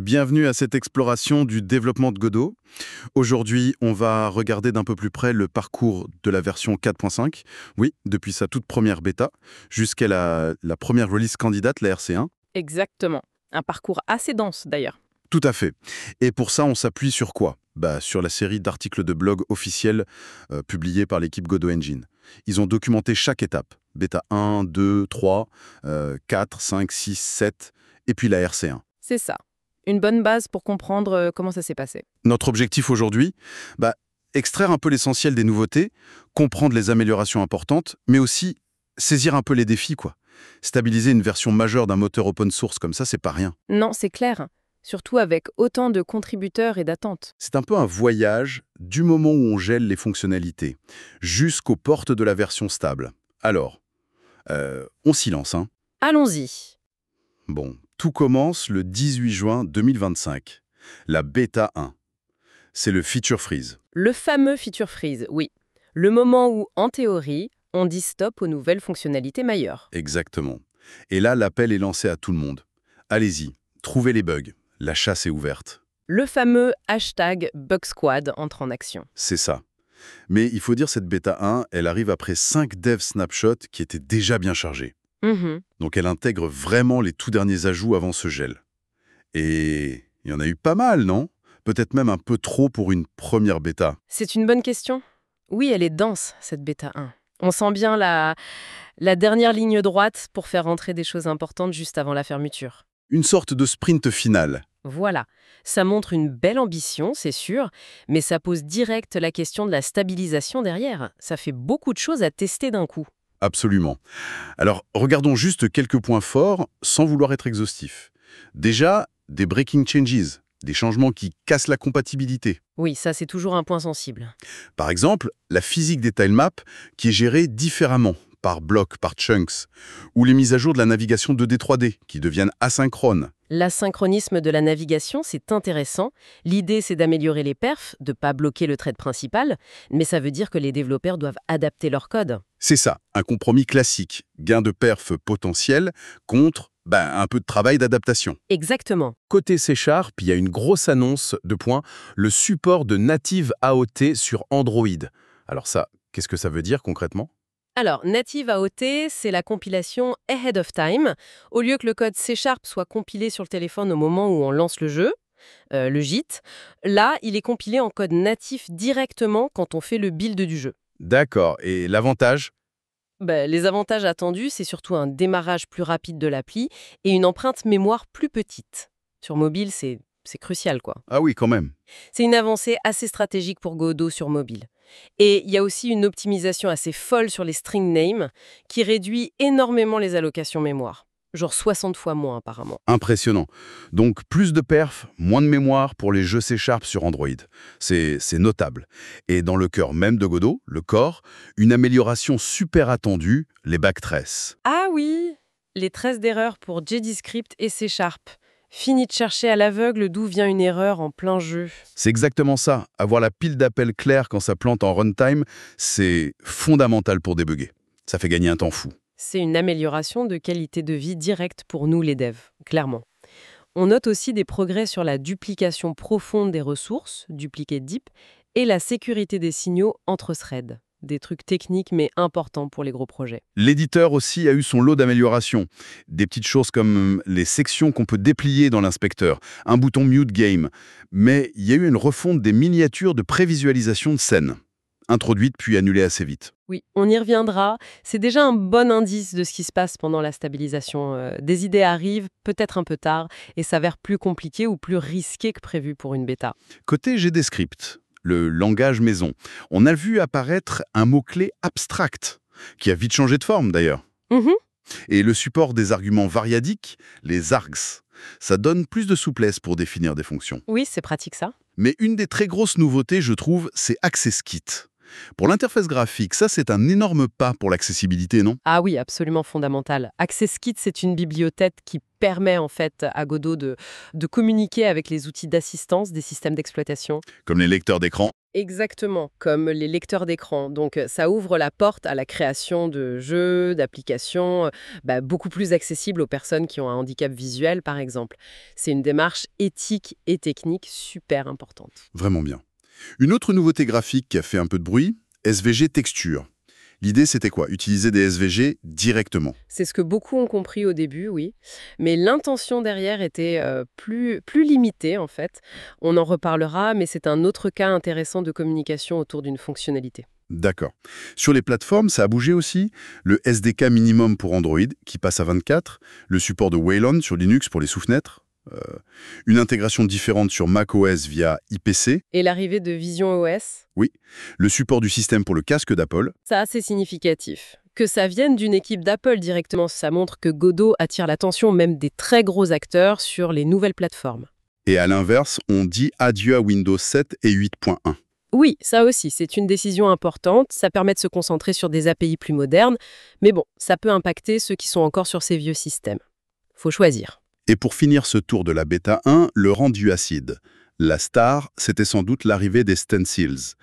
Bienvenue à cette exploration du développement de Godot. Aujourd'hui, on va regarder d'un peu plus près le parcours de la version 4.5. Oui, depuis sa toute première bêta jusqu'à la première release candidate, la RC1. Exactement. Un parcours assez dense d'ailleurs. Tout à fait. Et pour ça, on s'appuie sur quoi? Sur la série d'articles de blog officiels publiés par l'équipe Godot Engine. Ils ont documenté chaque étape. Bêta 1, 2, 3, 4, 5, 6, 7, et puis la RC1. C'est ça. Une bonne base pour comprendre comment ça s'est passé. Notre objectif aujourd'hui, extraire un peu l'essentiel des nouveautés, comprendre les améliorations importantes, mais aussi saisir un peu les défis, quoi. Stabiliser une version majeure d'un moteur open source comme ça, c'est pas rien. Non, c'est clair. Surtout avec autant de contributeurs et d'attentes. C'est un peu un voyage du moment où on gèle les fonctionnalités jusqu'aux portes de la version stable. Alors, on s'y lance, hein. Allons-y. Bon, tout commence le 18 juin 2025, la bêta 1. C'est le feature freeze. Le fameux feature freeze, oui. Le moment où, en théorie, on dit stop aux nouvelles fonctionnalités majeures. Exactement. Et là, l'appel est lancé à tout le monde. Allez-y, trouvez les bugs. La chasse est ouverte. Le fameux hashtag BugSquad entre en action. C'est ça. Mais il faut dire, cette bêta 1, elle arrive après 5 dev snapshots qui étaient déjà bien chargés. Donc elle intègre vraiment les tout derniers ajouts avant ce gel. Et il y en a eu pas mal, non? Peut-être même un peu trop pour une première bêta. C'est une bonne question. Oui, elle est dense, cette bêta 1. On sent bien la dernière ligne droite pour faire rentrer des choses importantes juste avant la fermeture. Une sorte de sprint final. Voilà, ça montre une belle ambition, c'est sûr, mais ça pose direct la question de la stabilisation derrière. Ça fait beaucoup de choses à tester d'un coup. Absolument. Alors, regardons juste quelques points forts, sans vouloir être exhaustif. Déjà, des breaking changes, des changements qui cassent la compatibilité. Oui, ça c'est toujours un point sensible. Par exemple, la physique des tilemaps qui est gérée différemment, par blocs, par chunks, ou les mises à jour de la navigation 2D 3D qui deviennent asynchrones. L'asynchronisme de la navigation, c'est intéressant. L'idée, c'est d'améliorer les perfs, de ne pas bloquer le thread principal, mais ça veut dire que les développeurs doivent adapter leur code. C'est ça, un compromis classique. Gain de perf potentiel contre un peu de travail d'adaptation. Exactement. Côté C#, il y a une grosse annonce de le support de native AOT sur Android. Alors ça, qu'est-ce que ça veut dire concrètement? Alors, Native AOT, c'est la compilation ahead of time. Au lieu que le code C# soit compilé sur le téléphone au moment où on lance le jeu, le JIT, là, il est compilé en code natif directement quand on fait le build du jeu. D'accord, et l'avantage? Les avantages attendus, c'est surtout un démarrage plus rapide de l'appli et une empreinte mémoire plus petite. Sur mobile, c'est crucial, quoi. Ah oui, quand même. C'est une avancée assez stratégique pour Godot sur mobile. Et il y a aussi une optimisation assez folle sur les string names qui réduit énormément les allocations mémoire. Genre 60 fois moins apparemment. Impressionnant. Donc, plus de perf, moins de mémoire pour les jeux C# sur Android. C'est notable. Et dans le cœur même de Godot, le core, une amélioration super attendue, les backtraces. Ah oui, les traces d'erreur pour JDScript et C#. Fini de chercher à l'aveugle d'où vient une erreur en plein jeu. C'est exactement ça. Avoir la pile d'appels clairs quand ça plante en runtime, c'est fondamental pour débugger. Ça fait gagner un temps fou. C'est une amélioration de qualité de vie directe pour nous les devs, clairement. On note aussi des progrès sur la duplication profonde des ressources, duplicate deep, et la sécurité des signaux entre threads. Des trucs techniques mais importants pour les gros projets. L'éditeur aussi a eu son lot d'améliorations. Des petites choses comme les sections qu'on peut déplier dans l'inspecteur, un bouton mute game. Mais il y a eu une refonte des miniatures de prévisualisation de scène, introduite puis annulée assez vite. Oui, on y reviendra. C'est déjà un bon indice de ce qui se passe pendant la stabilisation. Des idées arrivent, peut-être un peu tard, et s'avèrent plus compliquées ou plus risquées que prévu pour une bêta. Côté GDScript, le langage maison, on a vu apparaître un mot-clé abstract, qui a vite changé de forme d'ailleurs. Et le support des arguments variadiques, les args, ça donne plus de souplesse pour définir des fonctions. Oui, c'est pratique ça. Mais une des très grosses nouveautés, je trouve, c'est AccessKit. Pour l'interface graphique, ça c'est un énorme pas pour l'accessibilité, non? Ah oui, absolument fondamental. AccessKit, c'est une bibliothèque qui permet en fait à Godot de communiquer avec les outils d'assistance des systèmes d'exploitation. Comme les lecteurs d'écran. Exactement, comme les lecteurs d'écran. Donc ça ouvre la porte à la création de jeux, d'applications, beaucoup plus accessibles aux personnes qui ont un handicap visuel, par exemple. C'est une démarche éthique et technique super importante. Vraiment bien. Une autre nouveauté graphique qui a fait un peu de bruit, SVG Texture. L'idée, c'était quoi? Utiliser des SVG directement. C'est ce que beaucoup ont compris au début, oui. Mais l'intention derrière était plus limitée, en fait. On en reparlera, mais c'est un autre cas intéressant de communication autour d'une fonctionnalité. D'accord. Sur les plateformes, ça a bougé aussi. Le SDK minimum pour Android, qui passe à 24. Le support de Wayland sur Linux pour les sous-fenêtres. Une intégration différente sur macOS via IPC. Et l'arrivée de Vision OS? Oui. Le support du système pour le casque d'Apple. Ça, c'est significatif. Que ça vienne d'une équipe d'Apple directement, ça montre que Godot attire l'attention même des très gros acteurs sur les nouvelles plateformes. Et à l'inverse, on dit adieu à Windows 7 et 8.1. Oui, ça aussi, c'est une décision importante. Ça permet de se concentrer sur des API plus modernes. Mais bon, ça peut impacter ceux qui sont encore sur ces vieux systèmes. Faut choisir. Et pour finir ce tour de la bêta 1, le rendu acide. La star, c'était sans doute l'arrivée des stencils.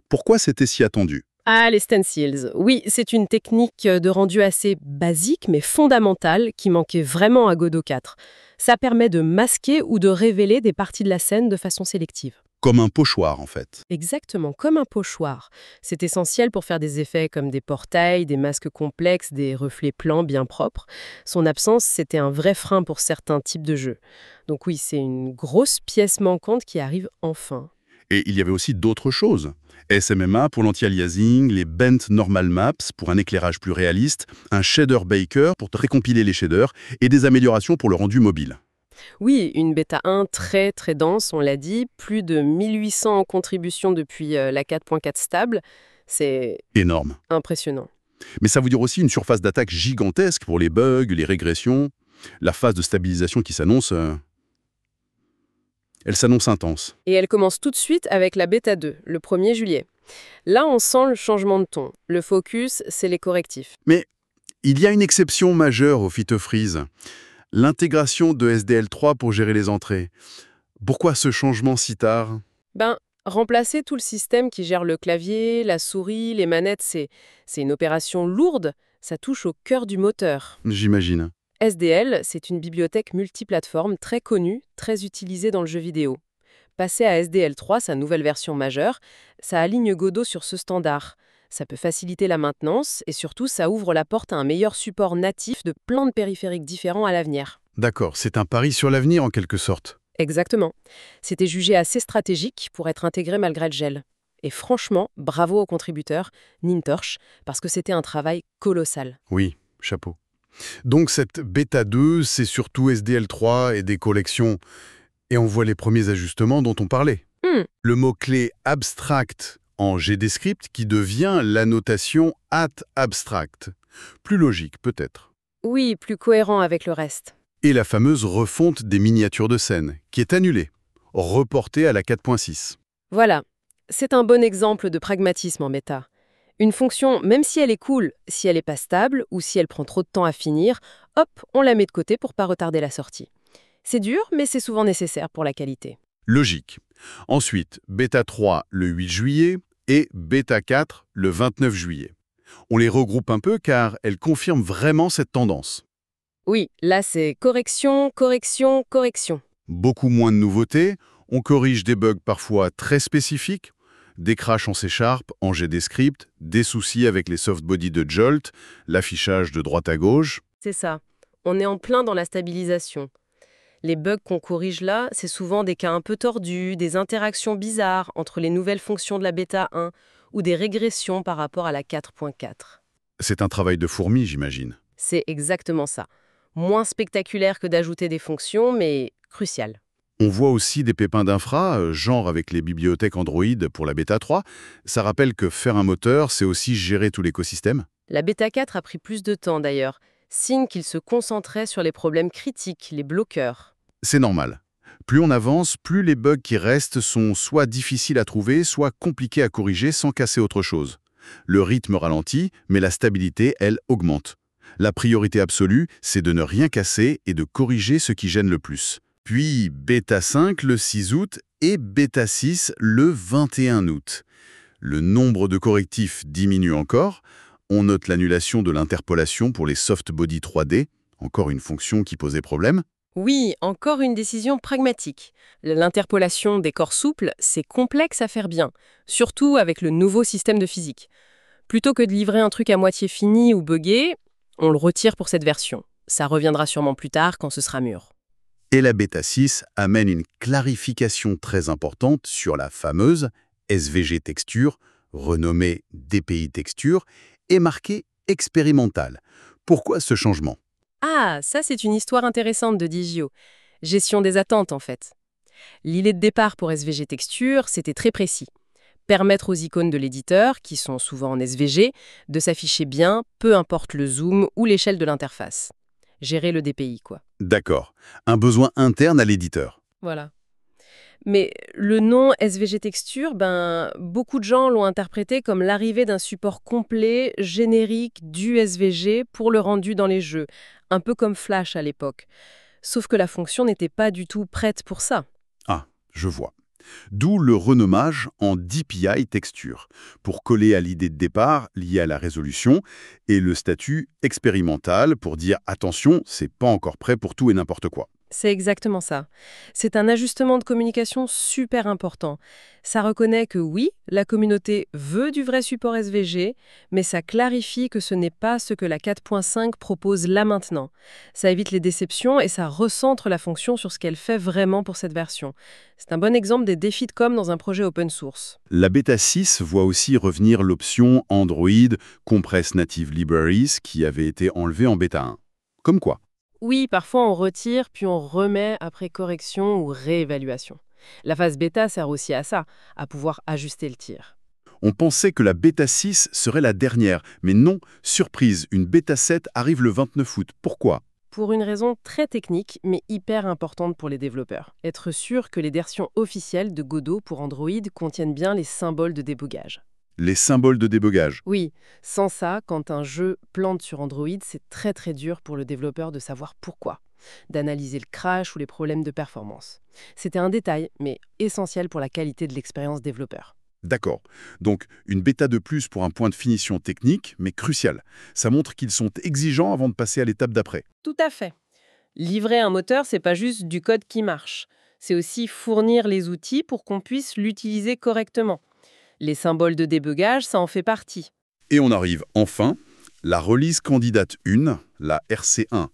Pourquoi c'était si attendu? Ah, les stencils. Oui, c'est une technique de rendu assez basique, mais fondamentale, qui manquait vraiment à Godot 4. Ça permet de masquer ou de révéler des parties de la scène de façon sélective. Comme un pochoir, en fait. Exactement, comme un pochoir. C'est essentiel pour faire des effets comme des portails, des masques complexes, des reflets plans bien propres. Son absence, c'était un vrai frein pour certains types de jeux. Donc oui, c'est une grosse pièce manquante qui arrive enfin. Et il y avait aussi d'autres choses. SMMA pour l'anti-aliasing, les Bent Normal Maps pour un éclairage plus réaliste, un shader baker pour récompiler les shaders et des améliorations pour le rendu mobile. Oui, une bêta 1 très très dense, on l'a dit, plus de 1800 contributions depuis la 4.4 stable. C'est Énorme. impressionnant. Mais ça veut dire aussi une surface d'attaque gigantesque pour les bugs, les régressions, la phase de stabilisation qui s'annonce... Elle s'annonce intense. Et elle commence tout de suite avec la bêta 2, le 1er juillet. Là, on sent le changement de ton. Le focus, c'est les correctifs. Mais il y a une exception majeure au fit freeze. L'intégration de SDL3 pour gérer les entrées. Pourquoi ce changement si tard? Remplacer tout le système qui gère le clavier, la souris, les manettes, c'est une opération lourde. Ça touche au cœur du moteur. J'imagine. SDL, c'est une bibliothèque multiplateforme très connue, très utilisée dans le jeu vidéo. Passer à SDL3, sa nouvelle version majeure, ça aligne Godot sur ce standard. Ça peut faciliter la maintenance et surtout, ça ouvre la porte à un meilleur support natif de plein de périphériques différents à l'avenir. D'accord, c'est un pari sur l'avenir en quelque sorte. Exactement. C'était jugé assez stratégique pour être intégré malgré le gel. Et franchement, bravo aux contributeurs, Nintorch, parce que c'était un travail colossal. Oui, chapeau. Donc cette bêta 2, c'est surtout SDL3 et des collections. Et on voit les premiers ajustements dont on parlait. Le mot-clé abstract en GDScript qui devient l'annotation @abstract. Plus logique peut-être. Oui, plus cohérent avec le reste. Et la fameuse refonte des miniatures de scène, qui est annulée, reportée à la 4.6. Voilà, c'est un bon exemple de pragmatisme en méta. Une fonction, même si elle est cool, si elle n'est pas stable ou si elle prend trop de temps à finir, hop, on la met de côté pour pas retarder la sortie. C'est dur, mais c'est souvent nécessaire pour la qualité. Logique. Ensuite, bêta 3 le 8 juillet et bêta 4 le 29 juillet. On les regroupe un peu car elles confirment vraiment cette tendance. Oui, là c'est correction, correction, correction. Beaucoup moins de nouveautés, on corrige des bugs parfois très spécifiques, des crashs en C#, en GDScript, des soucis avec les softbodies de Jolt, l'affichage de droite à gauche. C'est ça. On est en plein dans la stabilisation. Les bugs qu'on corrige là, c'est souvent des cas un peu tordus, des interactions bizarres entre les nouvelles fonctions de la bêta 1 ou des régressions par rapport à la 4.4. C'est un travail de fourmi, j'imagine. C'est exactement ça. Moins spectaculaire que d'ajouter des fonctions, mais crucial. On voit aussi des pépins d'infra, genre avec les bibliothèques Android pour la bêta 3. Ça rappelle que faire un moteur, c'est aussi gérer tout l'écosystème. La bêta 4 a pris plus de temps d'ailleurs, signe qu'il se concentrait sur les problèmes critiques, les bloqueurs. C'est normal. Plus on avance, plus les bugs qui restent sont soit difficiles à trouver, soit compliqués à corriger sans casser autre chose. Le rythme ralentit, mais la stabilité, elle, augmente. La priorité absolue, c'est de ne rien casser et de corriger ce qui gêne le plus. Puis Bêta 5 le 6 août et Bêta 6 le 21 août. Le nombre de correctifs diminue encore. On note l'annulation de l'interpolation pour les soft body 3D, encore une fonction qui posait problème. Oui, encore une décision pragmatique. L'interpolation des corps souples, c'est complexe à faire bien, surtout avec le nouveau système de physique. Plutôt que de livrer un truc à moitié fini ou buggé, on le retire pour cette version. Ça reviendra sûrement plus tard quand ce sera mûr. Et la Bêta 6 amène une clarification très importante sur la fameuse SVG Texture, renommée DPI Texture, et marquée expérimentale. Pourquoi ce changement? Ah, ça c'est une histoire intéressante de Digio. Gestion des attentes en fait. L'idée de départ pour SVG Texture, c'était très précis. Permettre aux icônes de l'éditeur, qui sont souvent en SVG, de s'afficher bien, peu importe le zoom ou l'échelle de l'interface. Gérer le DPI, quoi. D'accord. Un besoin interne à l'éditeur. Voilà. Mais le nom SVG Texture, beaucoup de gens l'ont interprété comme l'arrivée d'un support complet, générique du SVG pour le rendu dans les jeux, un peu comme Flash à l'époque. Sauf que la fonction n'était pas du tout prête pour ça. Ah, je vois. D'où le renommage en DPI Texture, pour coller à l'idée de départ liée à la résolution, et le statut expérimental pour dire « attention, c'est pas encore prêt pour tout et n'importe quoi ». C'est exactement ça. C'est un ajustement de communication super important. Ça reconnaît que oui, la communauté veut du vrai support SVG, mais ça clarifie que ce n'est pas ce que la 4.5 propose là maintenant. Ça évite les déceptions et ça recentre la fonction sur ce qu'elle fait vraiment pour cette version. C'est un bon exemple des défis de com dans un projet open source. La Bêta 6 voit aussi revenir l'option Android Compress Native Libraries qui avait été enlevée en Bêta 1. Comme quoi? Oui, parfois on retire, puis on remet après correction ou réévaluation. La phase bêta sert aussi à ça, à pouvoir ajuster le tir. On pensait que la Bêta 6 serait la dernière, mais non, surprise, une Bêta 7 arrive le 29 août. Pourquoi? Pour une raison très technique, mais hyper importante pour les développeurs. Être sûr que les versions officielles de Godot pour Android contiennent bien les symboles de débogage. Les symboles de débogage. Oui, sans ça, quand un jeu plante sur Android, c'est très très dur pour le développeur de savoir pourquoi, d'analyser le crash ou les problèmes de performance. C'était un détail, mais essentiel pour la qualité de l'expérience développeur. D'accord. Donc, une bêta de plus pour un point de finition technique, mais crucial. Ça montre qu'ils sont exigeants avant de passer à l'étape d'après. Tout à fait. Livrer un moteur, c'est pas juste du code qui marche. C'est aussi fournir les outils pour qu'on puisse l'utiliser correctement. Les symboles de débugage, ça en fait partie. Et on arrive enfin, la release candidate 1, la RC1,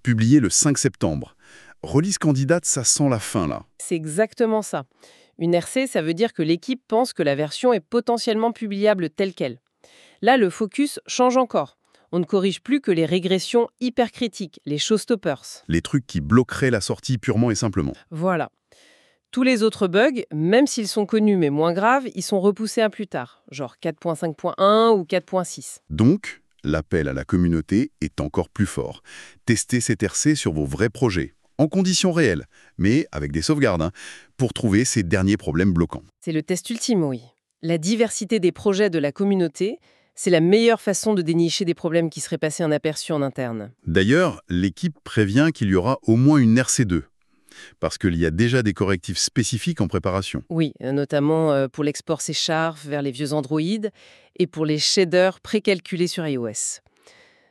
publiée le 5 septembre. Release candidate, ça sent la fin là. C'est exactement ça. Une RC, ça veut dire que l'équipe pense que la version est potentiellement publiable telle qu'elle. Là, le focus change encore. On ne corrige plus que les régressions hyper critiques, les showstoppers. Les trucs qui bloqueraient la sortie purement et simplement. Voilà. Tous les autres bugs, même s'ils sont connus mais moins graves, ils sont repoussés à plus tard, genre 4.5.1 ou 4.6. Donc, l'appel à la communauté est encore plus fort. Testez cette RC sur vos vrais projets, en conditions réelles, mais avec des sauvegardes, pour trouver ces derniers problèmes bloquants. C'est le test ultime, oui. La diversité des projets de la communauté, c'est la meilleure façon de dénicher des problèmes qui seraient passés inaperçus en interne. D'ailleurs, l'équipe prévient qu'il y aura au moins une RC2. Parce qu'il y a déjà des correctifs spécifiques en préparation. Oui, notamment pour l'export C# vers les vieux Android et pour les shaders précalculés sur iOS.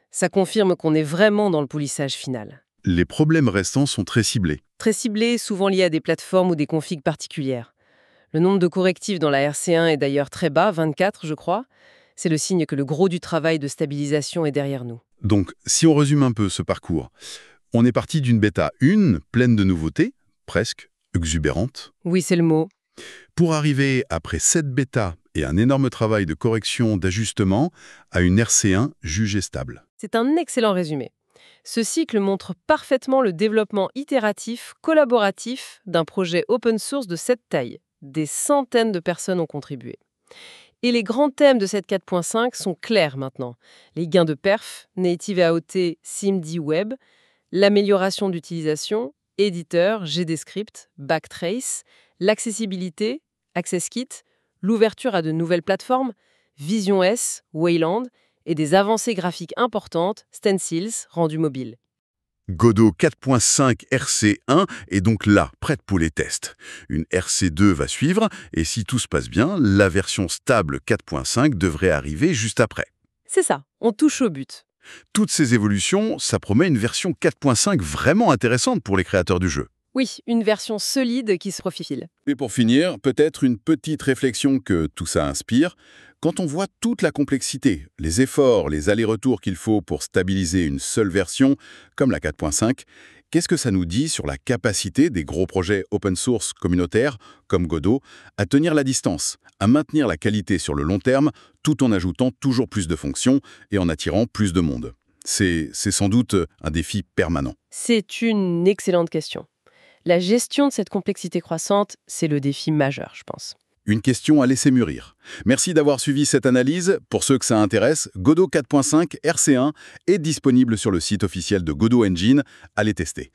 Ça confirme qu'on est vraiment dans le polissage final. Les problèmes restants sont très ciblés. Très ciblés, souvent liés à des plateformes ou des configs particulières. Le nombre de correctifs dans la RC1 est d'ailleurs très bas, 24 je crois. C'est le signe que le gros du travail de stabilisation est derrière nous. Donc, si on résume un peu ce parcours, on est parti d'une bêta 1 pleine de nouveautés, presque exubérante. Oui, c'est le mot. Pour arriver, après 7 bêtas et un énorme travail de correction, d'ajustement, à une RC1 jugée stable. C'est un excellent résumé. Ce cycle montre parfaitement le développement itératif, collaboratif d'un projet open source de cette taille. Des centaines de personnes ont contribué. Et les grands thèmes de cette 4.5 sont clairs maintenant. Les gains de perf, Native AOT, SIMD Web, l'amélioration d'utilisation éditeur, GDScript, Backtrace, l'accessibilité, AccessKit, l'ouverture à de nouvelles plateformes, Vision S, Wayland, et des avancées graphiques importantes, Stencils, rendus mobiles. Godot 4.5 RC1 est donc là, prête pour les tests. Une RC2 va suivre, et si tout se passe bien, la version stable 4.5 devrait arriver juste après. C'est ça, on touche au but. Toutes ces évolutions, ça promet une version 4.5 vraiment intéressante pour les créateurs du jeu. Oui, une version solide qui se profile. Et pour finir, peut-être une petite réflexion que tout ça inspire. Quand on voit toute la complexité, les efforts, les allers-retours qu'il faut pour stabiliser une seule version, comme la 4.5, qu'est-ce que ça nous dit sur la capacité des gros projets open source communautaires, comme Godot, à tenir la distance, à maintenir la qualité sur le long terme, tout en ajoutant toujours plus de fonctions et en attirant plus de monde? C'est sans doute un défi permanent. C'est une excellente question. La gestion de cette complexité croissante, c'est le défi majeur, je pense. Une question à laisser mûrir. Merci d'avoir suivi cette analyse. Pour ceux que ça intéresse, Godot 4.5 RC1 est disponible sur le site officiel de Godot Engine. Allez tester.